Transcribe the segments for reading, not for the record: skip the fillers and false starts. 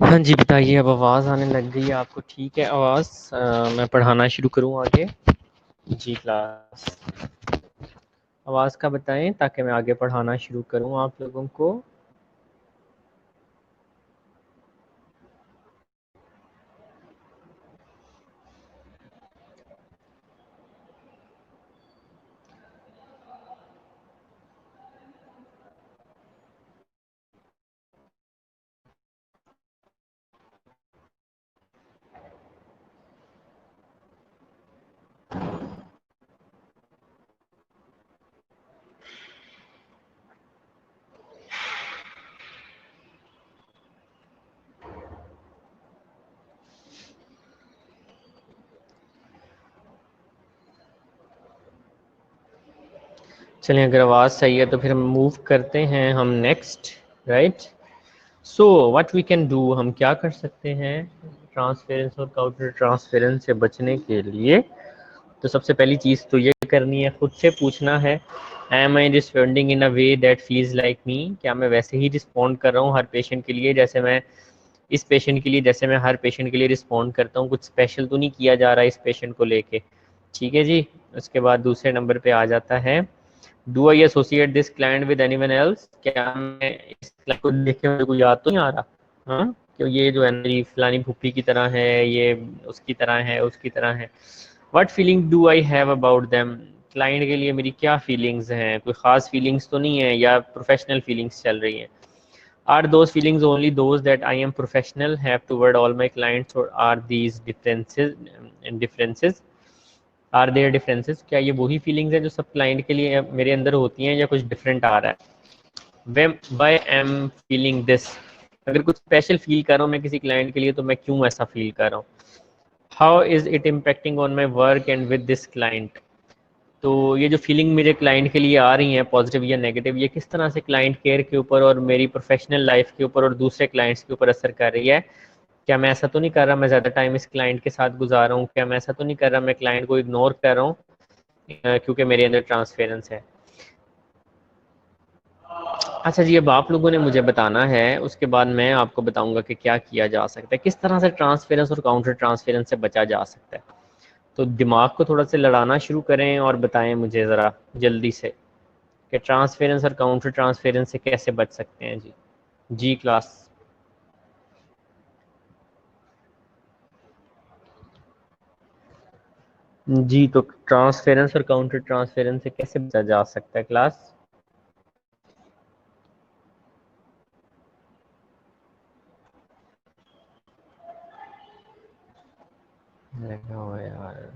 हाँ जी, बताइए। अब आवाज़ आने लग गई है आपको? ठीक है आवाज़? मैं पढ़ाना शुरू करूँ आगे? जी क्लास। आवाज़ का बताएं ताकि मैं आगे पढ़ाना शुरू करूँ आप लोगों को। चलिए, अगर आवाज़ सही है तो फिर हम मूव करते हैं हम next. Right. So what we can do, हम क्या कर सकते हैं ट्रांसफेरेंस और काउंटर ट्रांसफेरेंस से बचने के लिए? तो सबसे पहली चीज़ तो ये करनी है, खुद से पूछना है, am I responding in a way that feels like me? क्या मैं वैसे ही रिस्पॉन्ड कर रहा हूँ हर पेशेंट के लिए जैसे मैं इस पेशेंट के लिए, जैसे मैं हर पेशेंट के लिए रिस्पॉन्ड करता हूँ? कुछ स्पेशल तो नहीं किया जा रहा है इस पेशेंट को लेके? ठीक है जी। उसके बाद दूसरे नंबर पे आ जाता है, do I associate this client with anyone else? क्या मैं इस क्लाइंट को देख के मेरे को याद तो नहीं आ रहा? हाँ, क्यों ये जो है मेरी फलानी भुप्पी की तरह है, ये उसकी तरह है, उसकी तरह है। What feeling do I have about them? Client के लिए मेरी क्या फीलिंग्स हैं? कोई ख़ास फीलिंग्स तो नहीं है, या प्रोफेशनल फीलिंग्स चल रही हैं? Are those feelings only those that I am professional have toward all my clients, और are these differences are there differences? क्या ये वही फीलिंग्स हैं जो सब क्लाइंट के लिए मेरे अंदर होती हैं, या कुछ डिफरेंट आ रहा है? Way by am feeling this? अगर कुछ स्पेशल फील कर रहा हूँ मैं किसी क्लाइंट के लिए, तो मैं क्यों ऐसा फील कर रहा हूँ? How is it impacting on my work and with this client? तो ये जो फीलिंग मेरे क्लाइंट के लिए आ रही हैं, पॉजिटिव या नेगेटिव, ये किस तरह से क्लाइंट केयर के ऊपर और मेरी प्रोफेशनल लाइफ के ऊपर और दूसरे क्लाइंट्स के ऊपर असर कर रही है? क्या मैं ऐसा तो नहीं कर रहा मैं ज़्यादा टाइम इस क्लाइंट के साथ गुजार रहा हूँ? क्या मैं ऐसा तो नहीं कर रहा मैं क्लाइंट को इग्नोर कर रहा हूँ क्योंकि मेरे अंदर ट्रांसफेरेंस है? अच्छा जी, अब आप लोगों ने मुझे बताना है, उसके बाद मैं आपको बताऊंगा कि क्या किया जा सकता है, किस तरह से ट्रांसफेरेंस और काउंटर ट्रांसफेरेंस से बचा जा सकता है। तो दिमाग को थोड़ा सा लड़ाना शुरू करें और बताएं मुझे ज़रा जल्दी से कि ट्रांसफेरेंस और काउंटर ट्रांसफेरेंस से कैसे बच सकते हैं जी। जी क्लास। जी, तो ट्रांसफेरेंस और काउंटर ट्रांसफेरेंस से कैसे बचा जा सकता है क्लास? देखो यार।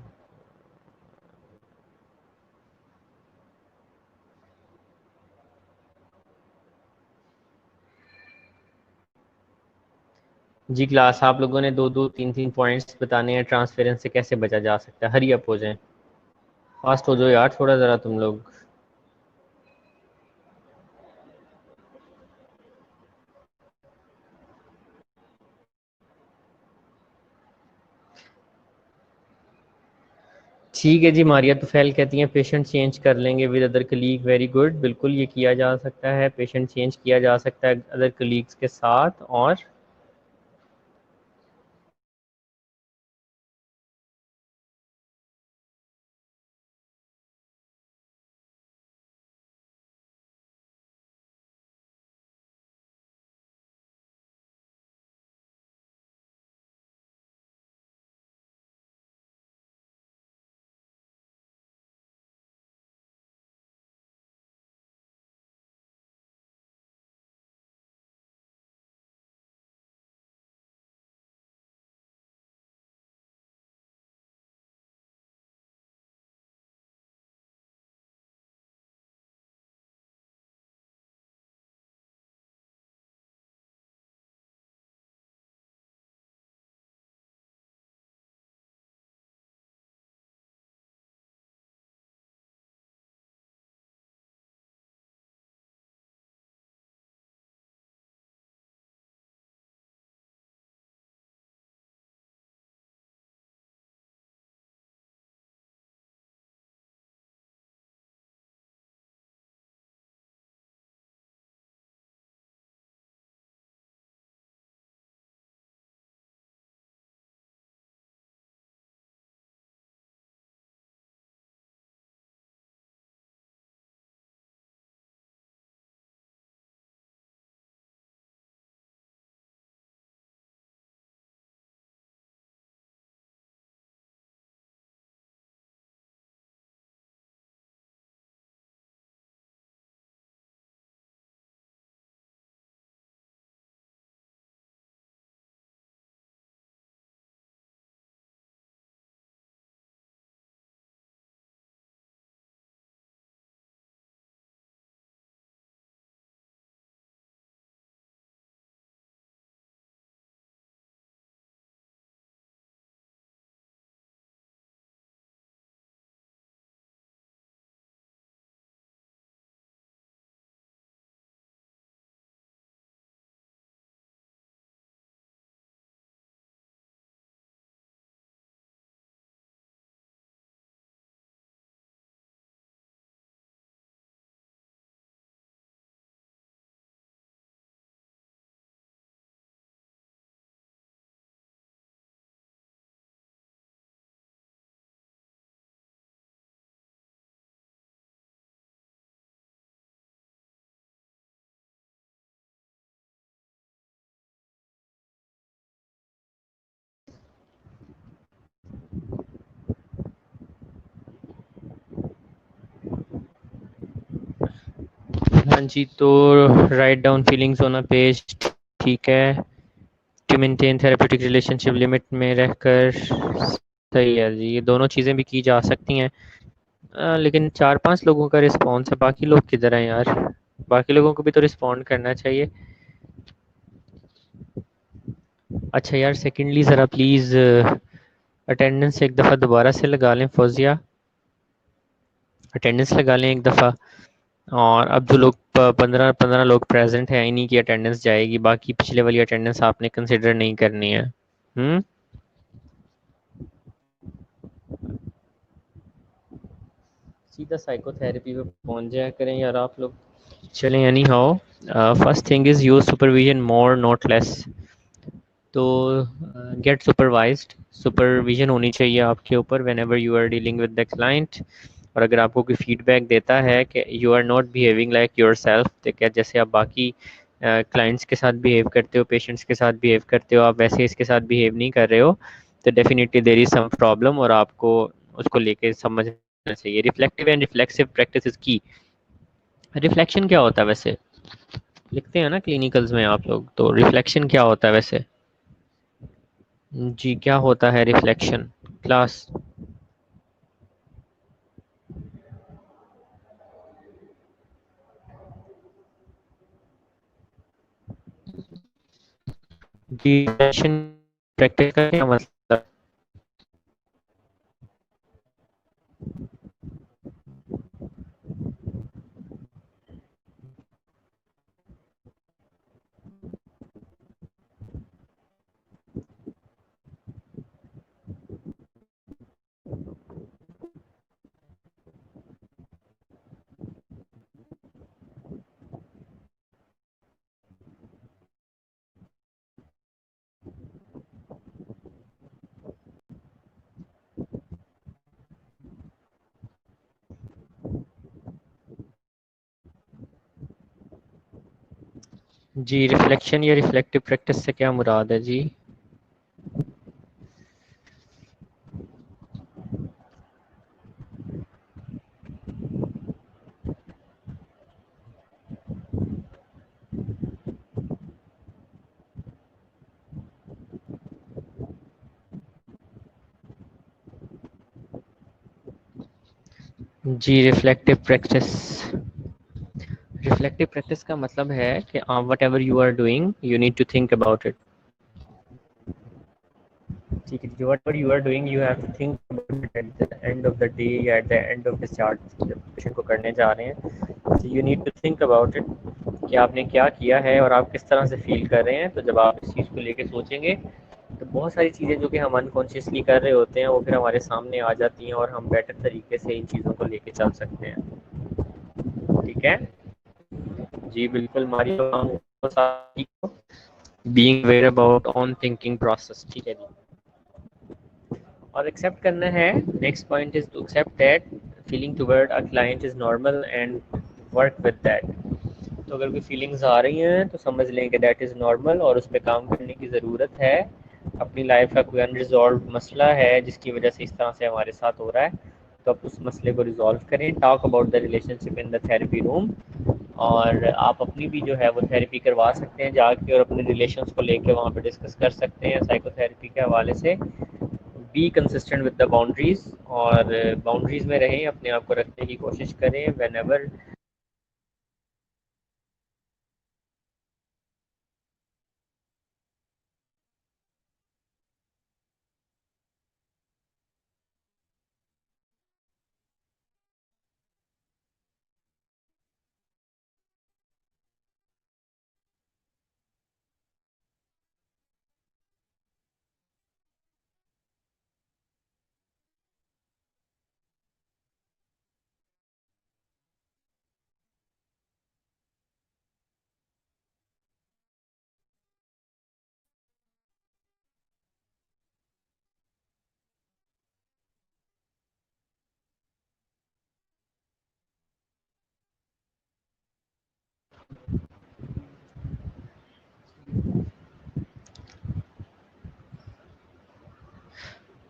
जी क्लास, आप लोगों ने दो दो तीन तीन पॉइंट्स बताने हैं ट्रांसफेरेंस से कैसे बचा जा सकता है। हरी अप हो जाएं, फास्ट हो जाओ यार थोड़ा ज़रा तुम लोग। ठीक है जी। मारिया तुफैल कहती हैं पेशेंट चेंज कर लेंगे with other colleague. Very good, बिल्कुल ये किया जा सकता है, पेशेंट चेंज किया जा सकता है अदर कलीग्स के साथ। और हाँ जी, तो write down feelings on a page, ठीक है। To maintain therapeutic relationship limit में रहकर, सही है जी, ये दोनों चीज़ें भी की जा सकती हैं। लेकिन 4-5 लोगों का रिस्पॉन्स है, बाकी लोग किधर हैं यार? बाकी लोगों को भी तो रिस्पॉन्ड करना चाहिए। अच्छा यार, सेकेंडली ज़रा प्लीज़ अटेंडेंस एक दफ़ा दोबारा से लगा लें फौजिया, अटेंडेंस लगा लें एक दफ़ा। और अब जो लोग 15 लोग प्रेजेंट हैं, इन्हीं की अटेंडेंस जाएगी, बाकी पिछले वाली अटेंडेंस आपने कंसिडर नहीं करनी है। हम्म। सीधा साइकोथेरेपी पे पहुंच जाया करें यार आप लोग। चलें, anyhow, first thing is use supervision more not less. तो गेट सुपरवाइज्ड, सुपरविजन होनी चाहिए आपके ऊपर whenever you are dealing with the client. और अगर आपको कोई फीडबैक देता है कि you are not behaving like yourself, तो क्या जैसे आप बाकी क्लाइंट्स के साथ बिहेव करते हो, पेशेंट्स के साथ बिहेव करते हो, आप वैसे इसके साथ बिहेव नहीं कर रहे हो, तो definitely there is some problem, और आपको उसको लेके समझना चाहिए। Reflective and reflexive practice is key. Reflection क्या होता है वैसे? लिखते हैं ना क्लिनिकल्स में आप लोग, तो रिफ्लेक्शन क्या होता है वैसे? जी, क्या होता है रिफ्लेक्शन क्लास? जी, रिफ्लेक्शन प्रैक्टिस का क्या मतलब? जी, रिफ्लेक्शन या रिफ्लेक्टिव प्रैक्टिस से क्या मुराद है जी? जी, रिफ्लेक्टिव प्रैक्टिस का मतलब है कि whatever you are doing you need to think about it. ठीक है, whatever you are doing you have to think about it at the end of the day या at the end of discharge, जब patient को करने जा रहे हैं, तो you need to think about it कि आपने क्या किया है और आप किस तरह से फील कर रहे हैं। तो जब आप इस चीज़ को लेके सोचेंगे, तो बहुत सारी चीज़ें जो कि हम अनकॉन्शियसली कर रहे होते हैं वो फिर हमारे सामने आ जाती हैं, और हम बेटर तरीके से इन चीज़ों को लेके चल सकते हैं। ठीक है जी, बिल्कुल Mario, being aware about on thinking process. ठीक है जी, और एक्सेप्ट करना है। Next point is to accept that feeling toward a client is normal and work with that. तो अगर कोई फीलिंग्स आ रही हैं तो समझ लें कि दैट इज़ नॉर्मल और उस पर काम करने की ज़रूरत है। अपनी लाइफ का कोई अनरिजॉल्व मसला है जिसकी वजह से इस तरह से हमारे साथ हो रहा है, तो आप उस मसले को रिजॉल्व करें। Talk about the relationship in the therapy room. और आप अपनी भी जो है वो थेरेपी करवा सकते हैं जाके, और अपने रिलेशंस को लेके वहाँ पे डिस्कस कर सकते हैं साइकोथेरेपी के हवाले से। Be consistent with the boundaries, और बाउंड्रीज में रहें, अपने आप को रखने की कोशिश करें वेन एवर।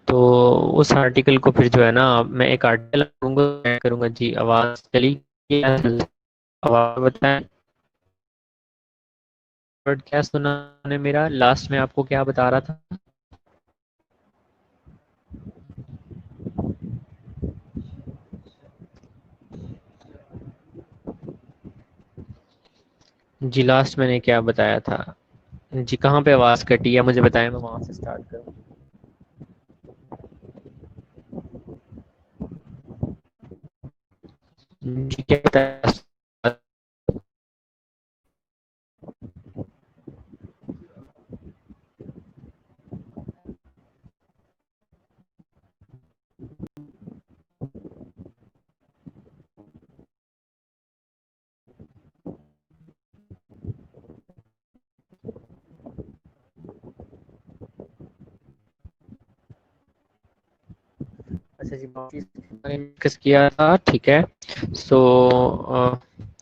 तो उस आर्टिकल को फिर जो है ना, मैं एक आर्टिकल करूँगा, जी आवाज़ चली गई। आवाज बताएं। वर्ड क्या सुना आपने मेरा लास्ट में आपको क्या बता रहा था? जी लास्ट मैंने क्या बताया था? जी कहाँ पे आवाज कटी है मुझे बताएं, मैं वहां से स्टार्ट करूँ। जी क्या बताया? अच्छा जी बाउंड्रीज के बारे में डिस्कस किया था, ठीक है। सो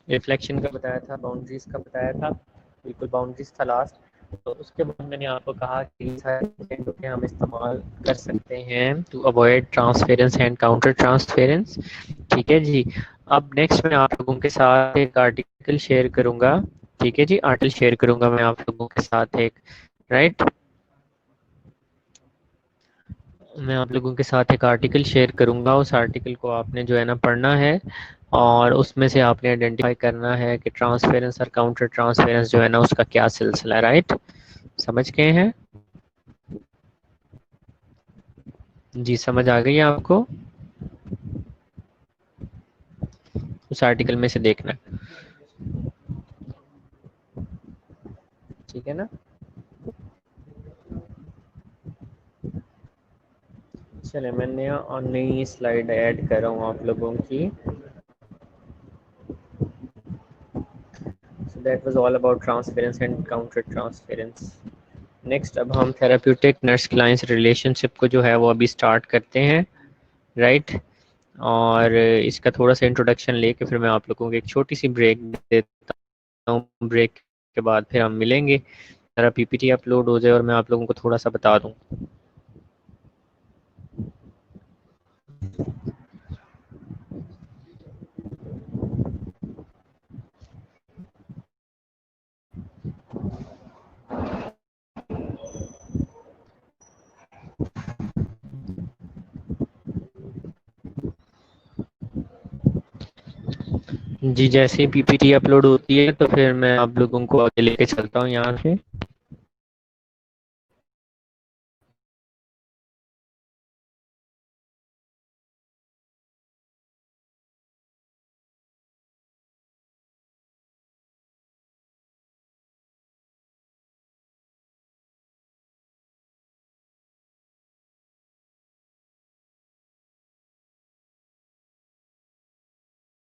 रिफ्लेक्शन का बताया था, बाउंड्रीज का बताया था, बिल्कुल बाउंड्रीज था लास्ट। तो उसके बाद मैंने आपको कहा कि सारे चीज़ों के हम इस्तेमाल कर सकते हैं to avoid transference and counter transference, ठीक है जी। अब नेक्स्ट मैं आप लोगों के साथ एक आर्टिकल शेयर करूंगा, ठीक है जी, आर्टिकल शेयर करूंगा मैं आप लोगों के साथ एक, राइट। मैं आप लोगों के साथ एक आर्टिकल शेयर करूंगा, उस आर्टिकल को आपने जो है ना पढ़ना है और उसमें से आपने आइडेंटिफाई करना है कि ट्रांसफेरेंस और काउंटर ट्रांसफेरेंस जो है ना उसका क्या सिलसिला है, राइट। समझ गए हैं? जी समझ आ गई है आपको? उस आर्टिकल में से देखना, ठीक है ना। चले मैं नया और नई स्लाइड ऐड कर रहा हूँ आप लोगों की। So that was all about transference and counter transference. Next अब हम थेराप्यूटिक नर्स क्लाइंट्स रिलेशनशिप को जो है वो अभी स्टार्ट करते हैं, राइट। और इसका थोड़ा सा इंट्रोडक्शन लेके फिर मैं आप लोगों को एक छोटी सी ब्रेक देता हूँ। ब्रेक के बाद फिर हम मिलेंगे, मेरा पीपीटी अपलोड हो जाए और मैं आप लोगों को थोड़ा सा बता दूँ। जी जैसे ही पीपीटी अपलोड होती है तो फिर मैं आप लोगों को आगे लेके चलता हूँ यहाँ से।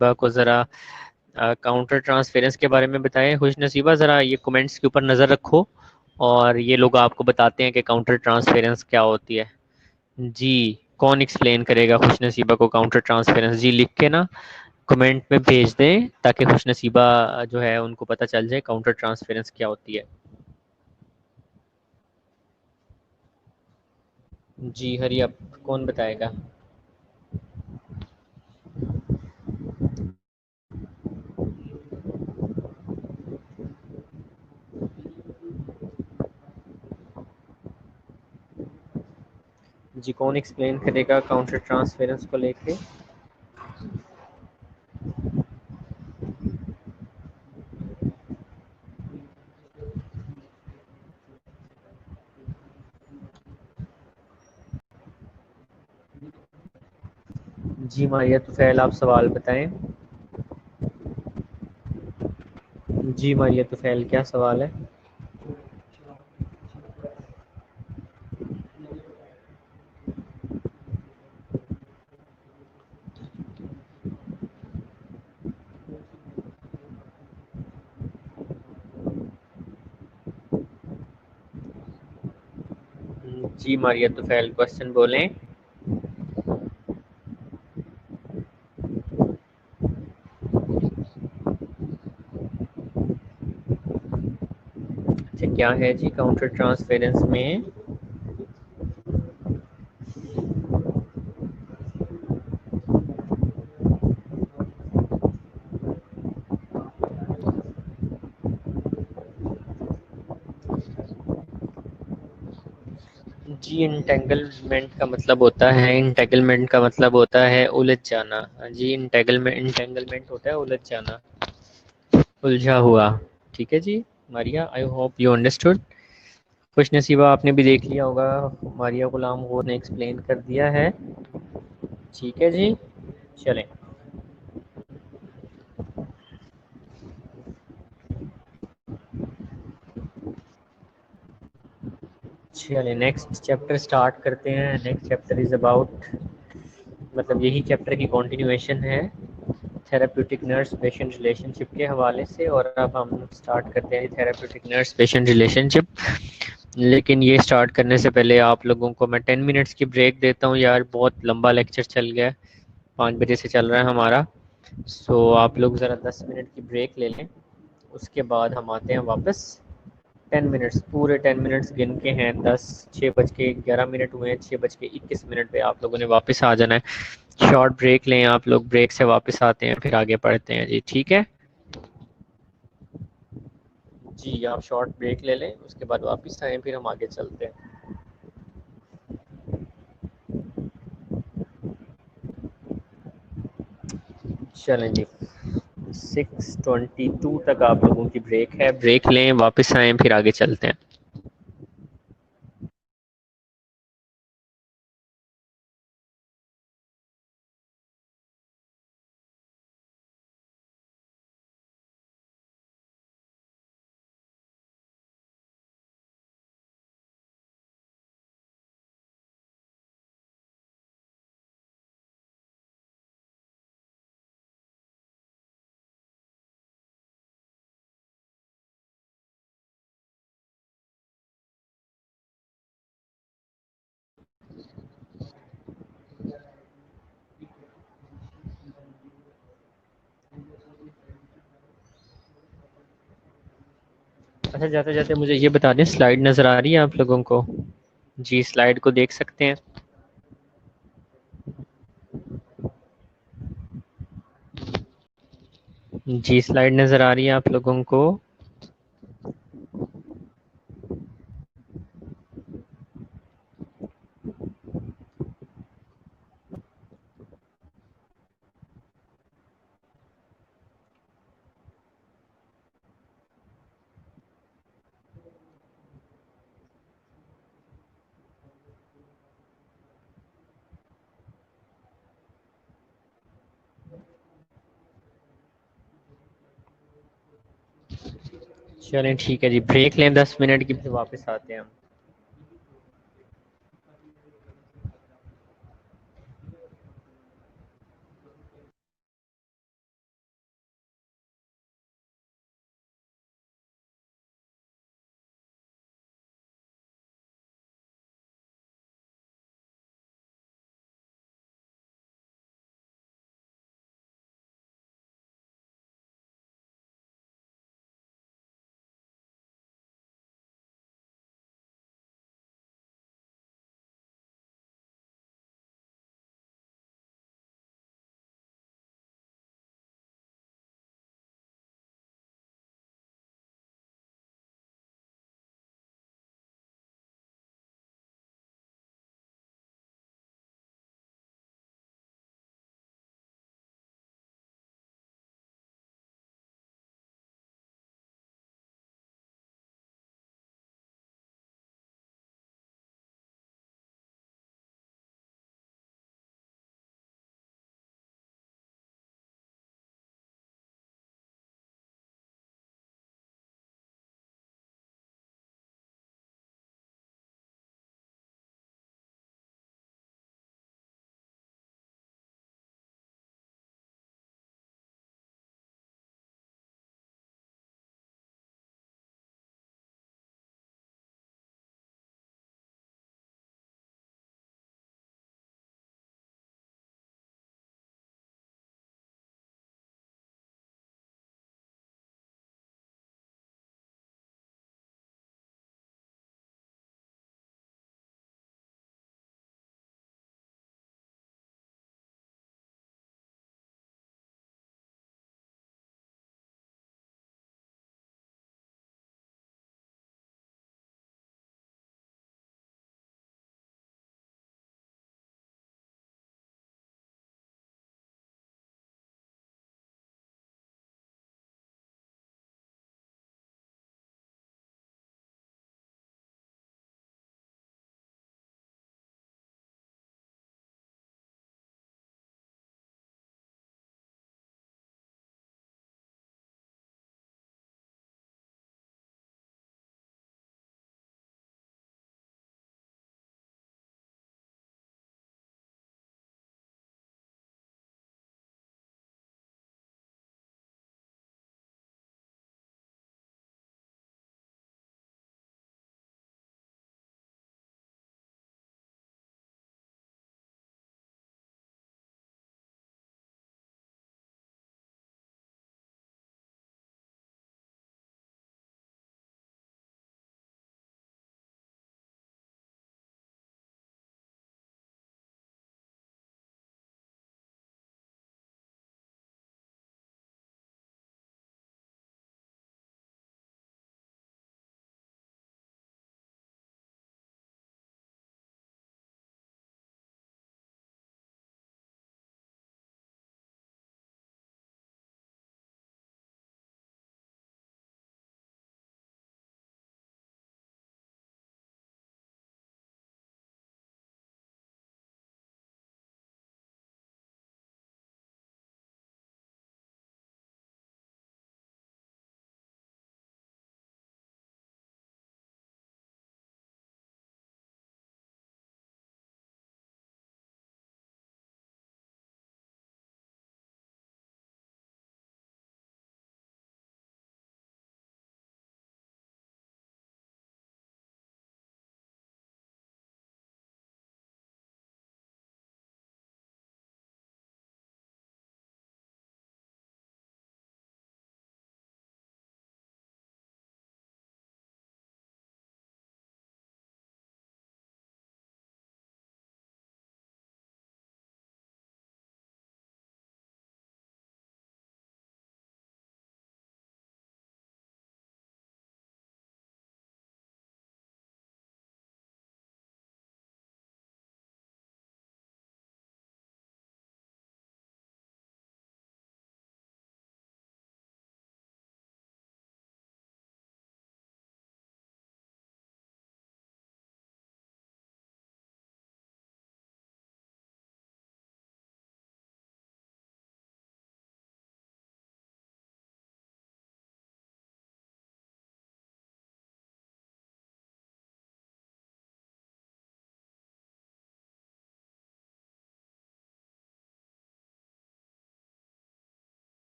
को ज़रा काउंटर ट्रांसफेरेंस के बारे में बताएं। खुश नसीबा ज़रा ये कमेंट्स के ऊपर नज़र रखो और ये लोग आपको बताते हैं कि काउंटर ट्रांसफेरेंस क्या होती है। जी कौन एक्सप्लेन करेगा खुश नसीबा को काउंटर ट्रांसफेरेंस? जी लिख के ना कमेंट में भेज दें ताकि खुश नसीबा जो है उनको पता चल जाए काउंटर ट्रांसफेरेंस क्या होती है। जी हरी अब कौन बताएगा? जी कौन एक्सप्लेन करेगा काउंटर ट्रांसफेरेंस को लेके? जी मारिया तुफैल आप सवाल बताएं। जी मारिया तुफैल क्या सवाल है? जी मारिया तुफैल क्वेश्चन बोलें। अच्छा क्या है जी काउंटर ट्रांसफेरेंस में? जी इंटेंगलमेंट का मतलब होता है, इंटेंगलमेंट का मतलब होता है उलझ जाना। जी इंटेंगलमेंट होता है उलझ जाना, उलझा हुआ। ठीक है जी Maria, I hope you understood. Khush Naseeba आपने भी देख लिया होगा, मारिया गुलाम वो ने एक्सप्लेन कर दिया है। ठीक है जी, चलें। चलिए नेक्स्ट चैप्टर स्टार्ट करते हैं। नेक्स्ट चैप्टर इज़ अबाउट, मतलब यही चैप्टर की कंटिन्यूएशन है थेराप्यूटिक नर्स पेशेंट रिलेशनशिप के हवाले से। और अब हम स्टार्ट करते हैं थेराप्यूटिक नर्स पेशेंट रिलेशनशिप। लेकिन ये स्टार्ट करने से पहले आप लोगों को मैं 10 मिनट्स की ब्रेक देता हूँ यार, बहुत लंबा लेक्चर चल गया है, 5 बजे से चल रहा है हमारा। सो आप लोग ज़रा 10 मिनट की ब्रेक ले लें, उसके बाद हम आते हैं वापस। 10 मिनट्स, पूरे 10 मिनट्स गिन के हैं, 6:11 हुए हैं, 6:21 पे आप लोगों ने वापस आ जाना है। शॉर्ट ब्रेक लें आप लोग, ब्रेक से वापस आते हैं फिर आगे पढ़ते हैं जी, ठीक है। जी आप शॉर्ट ब्रेक ले लें, उसके बाद वापस आएँ, फिर हम आगे चलते हैं। चलें जी, 6:22 तक आप लोगों की ब्रेक है, ब्रेक लें, वापस आएँ, फिर आगे चलते हैं। अच्छा जाते जाते मुझे ये बता दें, स्लाइड नज़र आ रही है आप लोगों को? जी स्लाइड को देख सकते हैं। जी स्लाइड नज़र आ रही है आप लोगों को? चलें ठीक है जी, ब्रेक लें 10 मिनट की, फिर वापस आते हैं हम।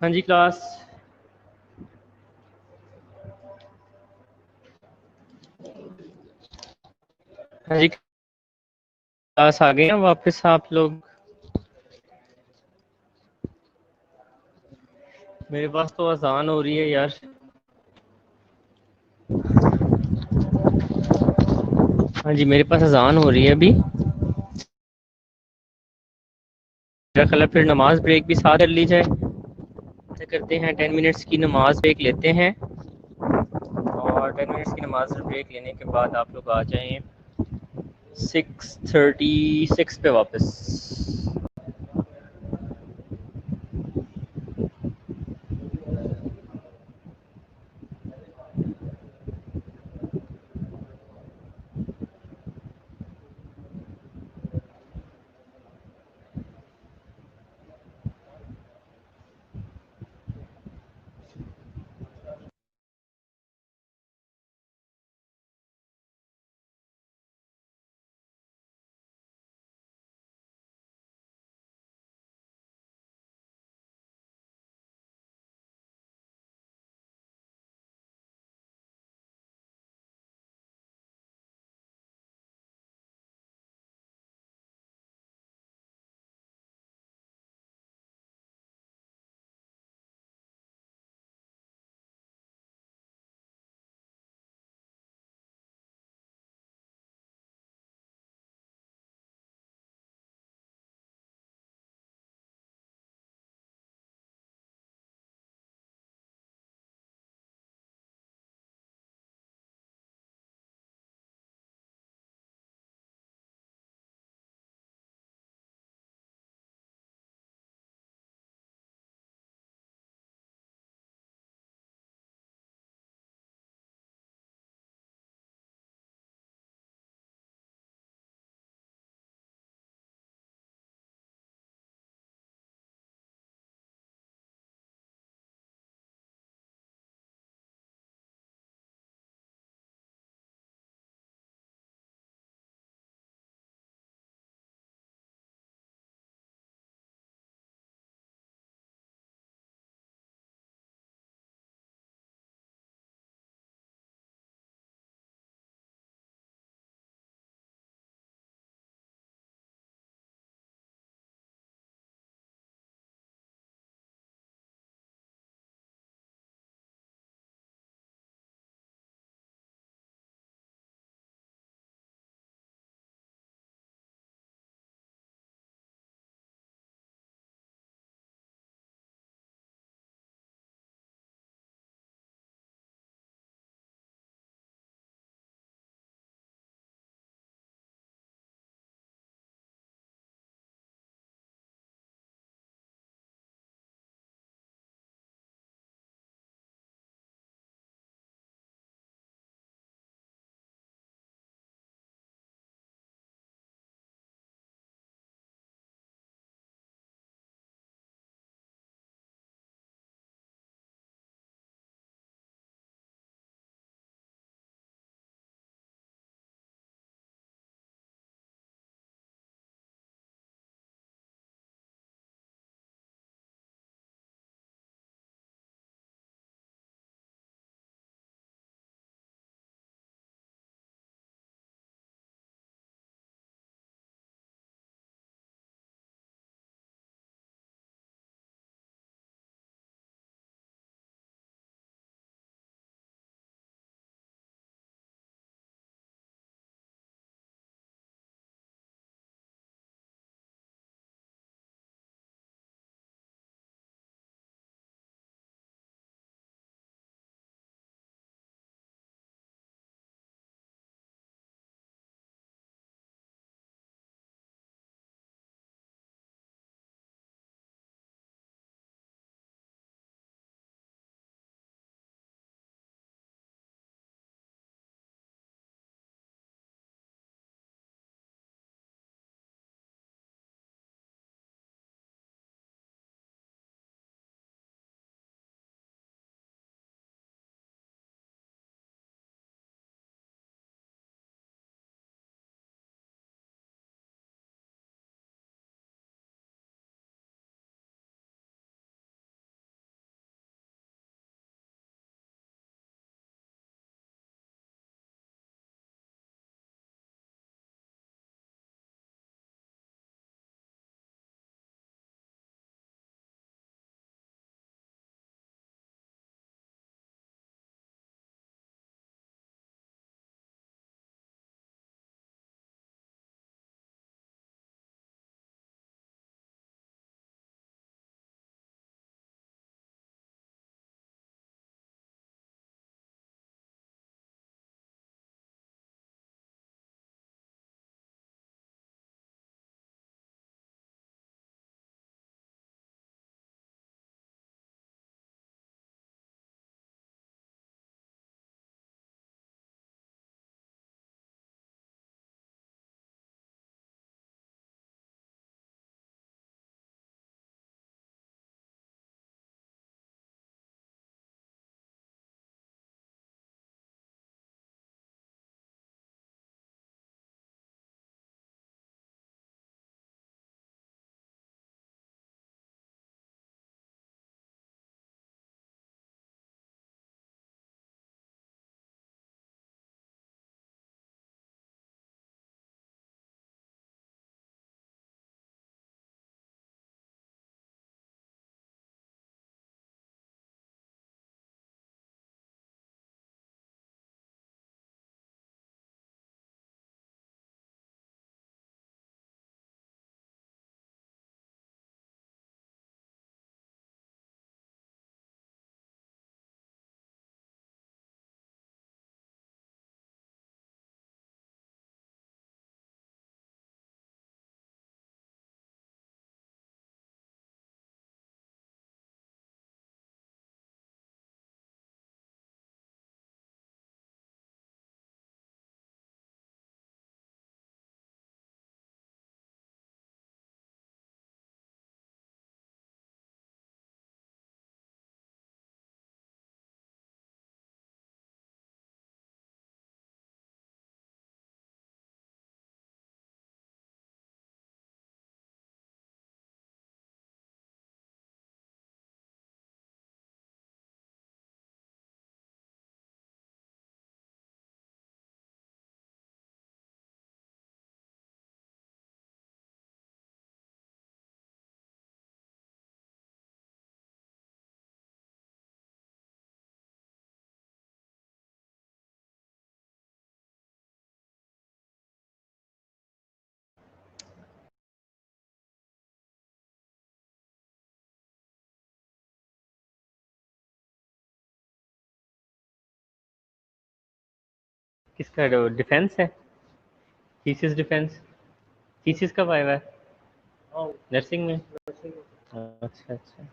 हाँ जी क्लास। हाँ जी क्लास आ गए हैं वापस आप लोग। मेरे पास तो अजान हो रही है यार। हाँ जी मेरे पास अजान हो रही है अभी। मेरा ख्याल है फिर नमाज ब्रेक भी साथ कर ली जाए। ऐसे करते हैं 10 मिनट्स की नमाज ब्रेक लेते हैं और 10 मिनट्स की नमाज ब्रेक लेने के बाद आप लोग आ जाएं 6:36 पे वापस। किसका डिफेंस है? Thesis defence. थीसिस कब आया हुआ है? नर्सिंग में। अच्छा अच्छा।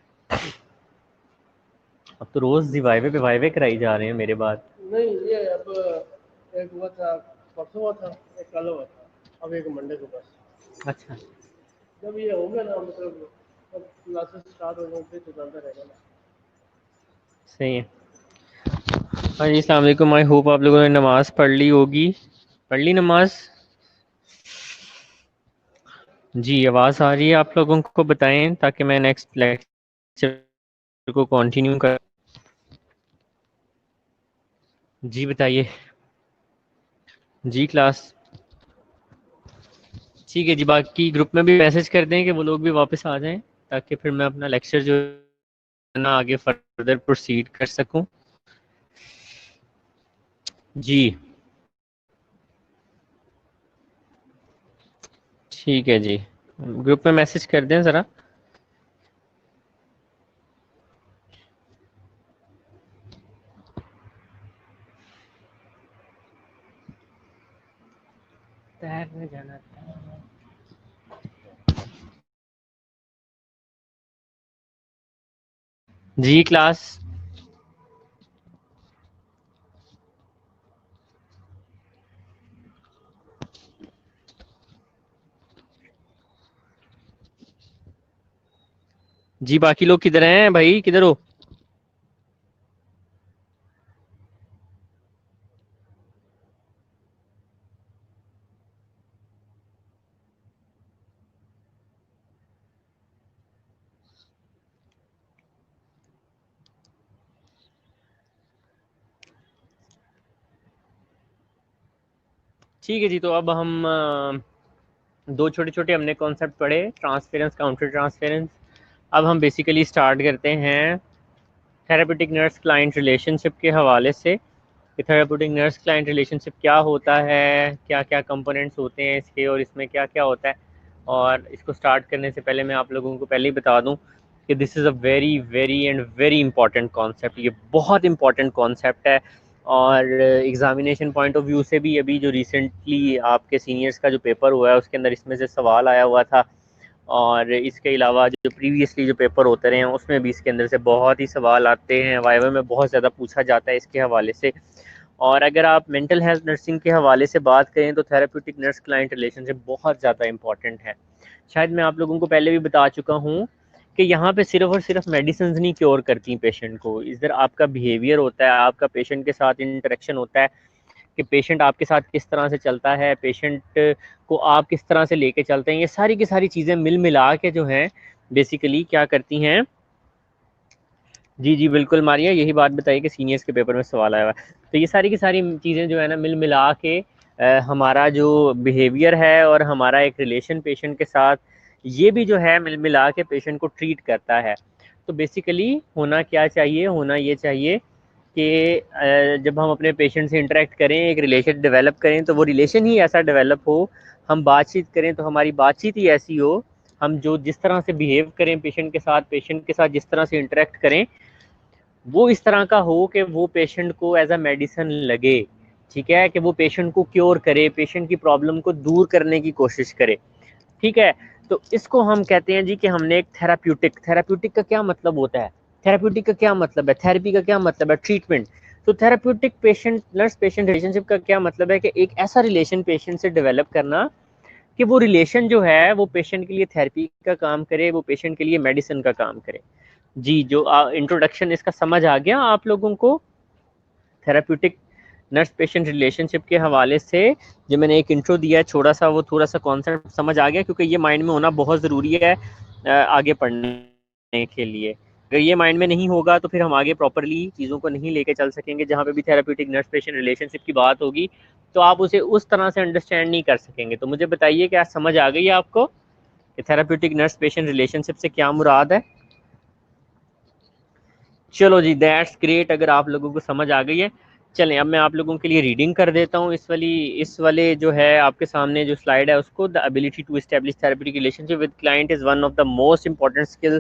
अब तो रोज दी वाइवे पे वाइवे कराई जा रहे हैं मेरे बाद। नहीं, ये अब एक हुआ था, परसों हुआ था, एक कल हुआ था, अब एक मंडे को बस। अच्छा जब ये हो गया ना, मतलब अब क्लासेस स्टार्ट हो जाएंगे तो चलता रहेगा ना। सही है। हाँ जी, अस्सलाम वालेकुम। आई होप आप लोगों ने नमाज पढ़ ली होगी। पढ़ ली नमाज? जी, आवाज़ आ रही है आप लोगों को? बताएं ताकि मैं नेक्स्ट लेक्चर को कंटिन्यू कर। जी बताइए। जी क्लास ठीक है जी। बाकी ग्रुप में भी मैसेज कर दें कि वो लोग भी वापस आ जाएं ताकि फिर मैं अपना लेक्चर जो है ना आगे फर्दर प्रोसीड कर सकूं। जी ठीक है जी, ग्रुप में मैसेज कर दें ज़रा। तैरने जाना था। जी क्लास जी, बाकी लोग किधर हैं भाई, किधर हो? ठीक है जी, तो अब हम दो छोटे छोटे हमने कॉन्सेप्ट पढ़े, ट्रांसफेरेंस, काउंटर ट्रांसफेरेंस। अब हम बेसिकली स्टार्ट करते हैं थेरापेटिक नर्स क्लाइंट रिलेशनशिप के हवाले से कि थेरापेटिक नर्स क्लाइंट रिलेशनशिप क्या होता है, क्या क्या कंपोनेंट्स होते हैं इसके, और इसमें क्या क्या होता है। और इसको स्टार्ट करने से पहले मैं आप लोगों को पहले ही बता दूं कि this is a very very and very important concept. ये बहुत इंपॉर्टेंट कॉन्सेप्ट है। और एग्जामिनेशन पॉइंट ऑफ व्यू से भी अभी जो रिसेंटली आपके सीनियर्स का जो पेपर हुआ है उसके अंदर इसमें से सवाल आया हुआ था। और इसके अलावा जो प्रीवियसली जो पेपर होते रहे हैं उसमें भी इसके अंदर से बहुत ही सवाल आते हैं, वाइवा में बहुत ज़्यादा पूछा जाता है इसके हवाले से। और अगर आप मेंटल हेल्थ नर्सिंग के हवाले से बात करें तो थेराप्यूटिक नर्स क्लाइंट रिलेशनशिप बहुत ज़्यादा इंपॉर्टेंट है। शायद मैं आप लोगों को पहले भी बता चुका हूँ कि यहाँ पे सिर्फ और सिर्फ मेडिसिन नहीं क्योर करती पेशेंट को, इधर आपका बिहेवियर होता है, आपका पेशेंट के साथ इंटरेक्शन होता है कि पेशेंट आपके साथ किस तरह से चलता है, पेशेंट को आप किस तरह से लेके चलते हैं। ये सारी की सारी चीज़ें मिल मिला के जो हैं बेसिकली क्या करती हैं। जी जी बिल्कुल मारिया, यही बात बताइए कि सीनियर्स के पेपर में सवाल आया हुआ है। तो ये सारी की सारी चीज़ें जो है ना मिल मिला के हमारा जो बिहेवियर है और हमारा एक रिलेशन पेशेंट के साथ, ये भी जो है मिल मिला के पेशेंट को ट्रीट करता है। तो बेसिकली होना क्या चाहिए, होना ये चाहिए कि जब हम अपने पेशेंट से इंटरेक्ट करें, एक रिलेशन डेवलप करें, तो वो रिलेशन ही ऐसा डेवलप हो, हम बातचीत करें तो हमारी बातचीत ही ऐसी हो, हम जो जिस तरह से बिहेव करें पेशेंट के साथ जिस तरह से इंटरेक्ट करें वो इस तरह का हो कि वो पेशेंट को एज अ मेडिसिन लगे। ठीक है, कि वो पेशेंट को क्योर करे, पेशेंट की प्रॉब्लम को दूर करने की कोशिश करे। ठीक है, तो इसको हम कहते हैं जी कि हमने एक थेराप्यूटिक, थेराप्यूटिक का क्या मतलब होता है, थेराप्यूटिक का क्या मतलब है, थेरेपी का क्या मतलब है, ट्रीटमेंट। तो therapeutic patient nurse patient relationship का क्या मतलब है कि एक ऐसा रिलेशन पेशेंट से डेवलप करना कि वो रिलेशन जो है वो पेशेंट के लिए थेरेपी का काम करे, वो पेशेंट के लिए मेडिसिन का काम करे। जी, जो इंट्रोडक्शन इसका समझ आ गया आप लोगों को थेराप्यूटिक नर्स पेशेंट रिलेशनशिप के हवाले से? जो मैंने एक इंट्रो दिया है छोटा सा, वो थोड़ा सा कॉन्सेप्ट समझ आ गया? क्योंकि ये माइंड में होना बहुत ज़रूरी है आगे पढ़ने के लिए। अगर ये माइंड में नहीं होगा तो फिर हम आगे प्रॉपरली चीज़ों को नहीं लेके चल सकेंगे। जहाँ पे भी थेराप्यूटिक नर्स पेशेंट रिलेशनशिप की बात होगी तो आप उसे उस तरह से अंडरस्टैंड नहीं कर सकेंगे। तो मुझे बताइए क्या समझ आ गई है आपको कि थेराप्यूटिक नर्स पेशेंट रिलेशनशिप से क्या मुराद है? चलो जी, दैट्स ग्रेट अगर आप लोगों को समझ आ गई है। चलें अब मैं आप लोगों के लिए रीडिंग कर देता हूँ इस वाले जो है आपके सामने जो स्लाइड है उसको। The ability to establish therapeutic relationship with client is one of the most important skill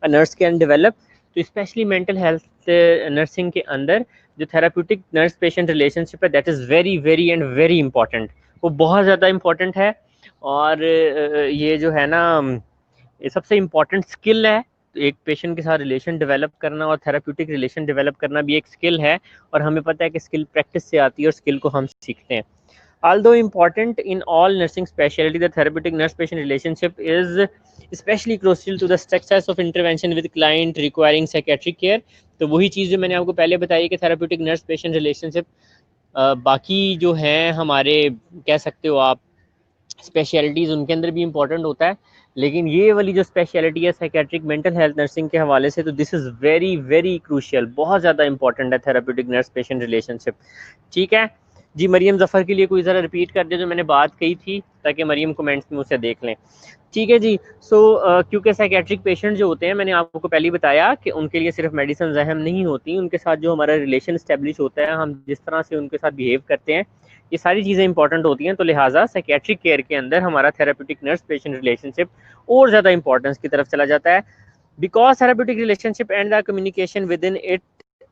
a nurse can develop. तो स्पेशली मेंटल हेल्थ नर्सिंग के अंदर जो थेराप्यूटिक नर्स पेशेंट रिलेशनशिप है that is very very and very important, वो बहुत ज़्यादा important है। और ये जो है ना ये सबसे इम्पॉर्टेंट स्किल है। तो एक पेशेंट के साथ रिलेशन डेवलप करना और थेराप्यूटिक रिलेशन डेवलप करना भी एक स्किल है, और हमें पता है कि स्किल प्रैक्टिस से आती है और स्किल को हम सीखते हैं। Although important in all nursing specialty, the therapeutic nurse-patient relationship is especially crucial to the success of intervention with client requiring psychiatric care. तो वही चीज़ जो मैंने आपको पहले बताई कि therapeutic nurse-patient relationship बाकी जो हैं हमारे कह सकते हो आप स्पेशलिटीज़ उनके अंदर भी इम्पोर्टेंट होता है, लेकिन ये वाली जो स्पेशलिटी है साइकेट्रिक मेंटल हेल्थ नर्सिंग के हवाले से, तो this is very very crucial, बहुत ज़्यादा इंपॉर्टेंट है थेराप्यूटिक नर्स पेशेंट रिलेशनशिप। ठीक है जी, मरियम जफ़र के लिए कोई ज़रा रिपीट कर दे जो मैंने बात कही थी, ताकि मरियम कमेंट्स में उसे देख लें। ठीक है जी। सो क्योंकि साइकेट्रिक पेशेंट जो होते हैं, मैंने आपको पहले ही बताया कि उनके लिए सिर्फ मेडिसिन अहम नहीं होती, उनके साथ जो हमारा रिलेशन इस्टेब्लिश होता है, हम जिस तरह से उनके साथ बिहेव करते हैं, ये सारी चीज़ें इंपॉर्टेंट होती हैं। तो लिहाजा साइकेट्रिक केयर के अंदर हमारा थेराप्यूटिक नर्स पेशेंट रिलेशनशिप और ज़्यादा इंपॉर्टेंस की तरफ चला जाता है, because therapeutic relationship and the communication within it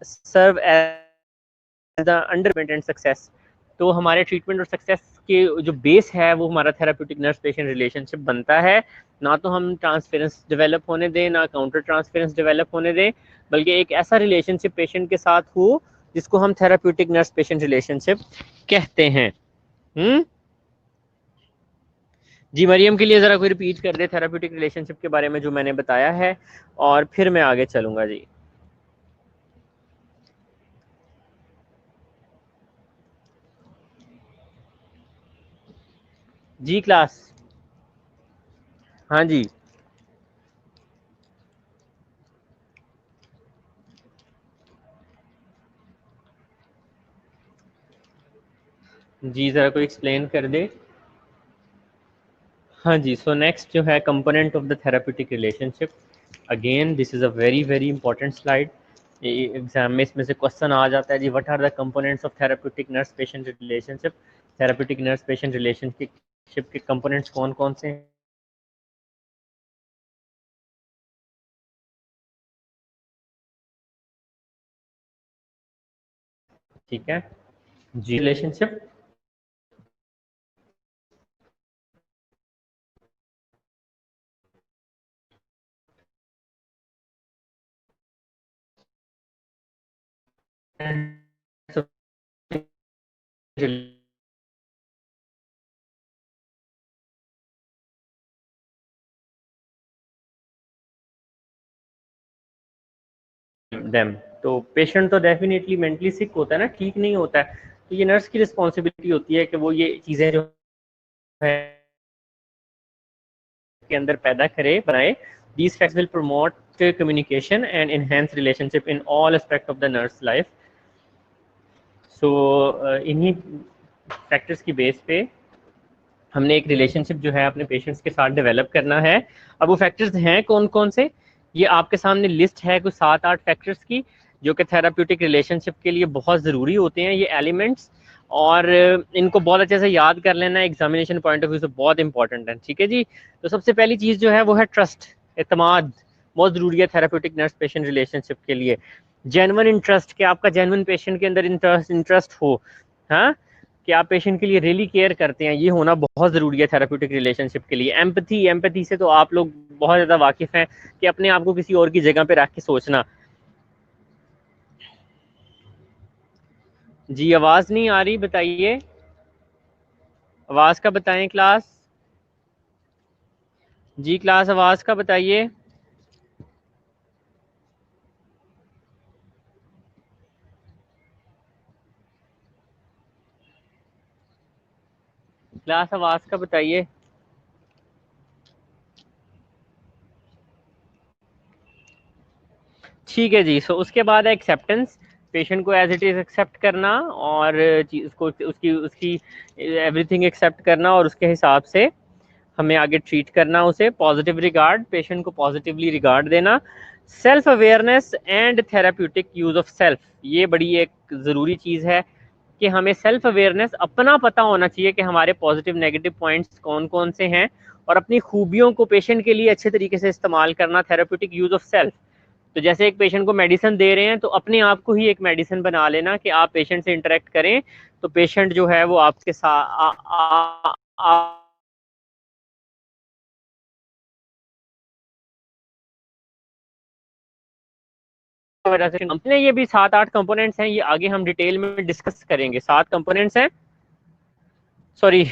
serve as the endowment and success. तो हमारे ट्रीटमेंट और सक्सेस के जो बेस है वो हमारा थेराप्यूटिक नर्स पेशेंट रिलेशनशिप बनता है। ना तो हम ट्रांसफेरेंस डेवलप होने दें, ना काउंटर ट्रांसफेरेंस डेवलप होने दें, बल्कि एक ऐसा रिलेशनशिप पेशेंट के साथ हो जिसको हम थेराप्यूटिक नर्स पेशेंट रिलेशनशिप कहते हैं। जी, मरियम के लिए ज़रा कोई रिपीट कर दे थेराप्यूटिक रिलेशनशिप के बारे में जो मैंने बताया है, और फिर मैं आगे चलूँगा जी। जी क्लास, हाँ जी जी, ज़रा कोई एक्सप्लेन कर दे। हाँ जी, सो नेक्स्ट जो है component of the therapeutic relationship, again this is a very very important slide. Exam में इसमें से क्वेश्चन आ जाता है जी, what are the components of therapeutic nurse patient relationship. Therapeutic nurse patient relationship के कंपोनेंट्स कौन कौन से हैं? ठीक है जी, रिलेशनशिप देम। तो पेशेंट तो डेफिनेटली मेंटली सिक होता है ना, ठीक नहीं होता है, तो ये नर्स की रिस्पॉन्सिबिलिटी होती है कि वो ये चीज़ें जो है के अंदर पैदा करे, बनाए। These facts will promote communication and enhance relationship in all aspect of the nurse life. So इन्हीं फैक्टर्स की बेस पे हमने एक रिलेशनशिप जो है अपने पेशेंट्स के साथ डेवलप करना है। अब वो फैक्टर्स हैं कौन कौन से, ये आपके सामने लिस्ट है कुछ 7-8 फैक्टर्स की, जो कि थेराप्यूटिक रिलेशनशिप के लिए बहुत ज़रूरी होते हैं ये एलिमेंट्स, और इनको बहुत अच्छे से याद कर लेना एग्जामिनेशन पॉइंट ऑफ व्यू से बहुत इंपॉर्टेंट है। ठीक है जी। तो सबसे पहली चीज़ जो है वो है ट्रस्ट, एतमाद, बहुत ज़रूरी है थेराप्यूटिक नर्स पेशेंट रिलेशनशिप के लिए। जेन्युइन इंटरेस्ट, कि आपका जेन्युइन पेशेंट के अंदर इंटरेस्ट हो, हाँ, कि आप पेशेंट के लिए रियली केयर करते हैं, ये होना बहुत ज़रूरी है थेराप्यूटिक रिलेशनशिप के लिए। एम्पैथी, एम्पैथी से तो आप लोग बहुत ज़्यादा वाकिफ़ हैं कि अपने आप को किसी और की जगह पे रख के सोचना। जी, आवाज़ नहीं आ रही, बताइए, आवाज़ का बताएं क्लास। जी क्लास, आवाज़ का बताइए। क्लास, आवाज़ का बताइए। ठीक है जी। सो उसके बाद है एक्सेप्टेंस, पेशेंट को एज इट इज़ एक्सेप्ट करना, और उसको उसकी उसकी एवरीथिंग एक्सेप्ट करना, और उसके हिसाब से हमें आगे ट्रीट करना उसे। पॉजिटिव रिगार्ड, पेशेंट को पॉजिटिवली रिगार्ड देना। Self awareness and therapeutic use of self, ये बड़ी एक ज़रूरी चीज़ है कि हमें सेल्फ अवेयरनेस, अपना पता होना चाहिए कि हमारे पॉजिटिव नेगेटिव पॉइंट्स कौन कौन से हैं, और अपनी खूबियों को पेशेंट के लिए अच्छे तरीके से इस्तेमाल करना, थेराप्यूटिक यूज़ ऑफ सेल्फ। तो जैसे एक पेशेंट को मेडिसिन दे रहे हैं तो अपने आप को ही एक मेडिसिन बना लेना कि आप पेशेंट से इंटरेक्ट करें तो पेशेंट जो है वो आपके साथ वजह से कंपनी, ये भी 7-8 कंपोनेंट्स हैं, ये आगे हम डिटेल में डिस्कस करेंगे। 7 कंपोनेंट्स हैं, सॉरी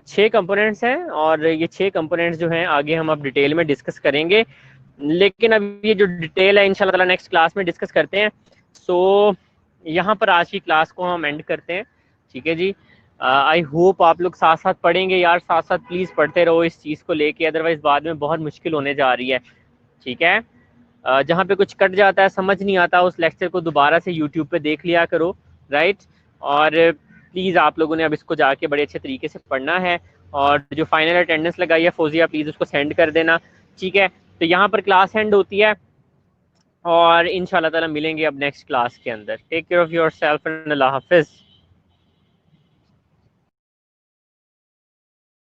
6 कंपोनेंट्स हैं, और ये 6 कंपोनेंट्स जो हैं आगे हम अब डिटेल में डिस्कस करेंगे। लेकिन अब ये जो डिटेल है इंशाल्लाह ताला नेक्स्ट क्लास में डिस्कस करते हैं। सो यहाँ पर आज की क्लास को हम एंड करते हैं, ठीक है जी। आई होप आप लोग साथ साथ पढ़ेंगे यार, साथ साथ प्लीज़ पढ़ते रहो इस चीज़ को लेके, अदरवाइज़ बाद में बहुत मुश्किल होने जा रही है, ठीक है। जहाँ पे कुछ कट जाता है, समझ नहीं आता, उस लेक्चर को दोबारा से यूट्यूब पे देख लिया करो, राइट। और प्लीज़ आप लोगों ने अब इसको जाके बड़े अच्छे तरीके से पढ़ना है, और जो फाइनल अटेंडेंस लगाई है फौजिया प्लीज़ उसको सेंड कर देना, ठीक है। तो यहाँ पर क्लास एंड होती है, और इंशाल्लाह ताला मिलेंगे अब नेक्स्ट क्लास के अंदर। Take care of yourself and अल्लाह हाफिज़।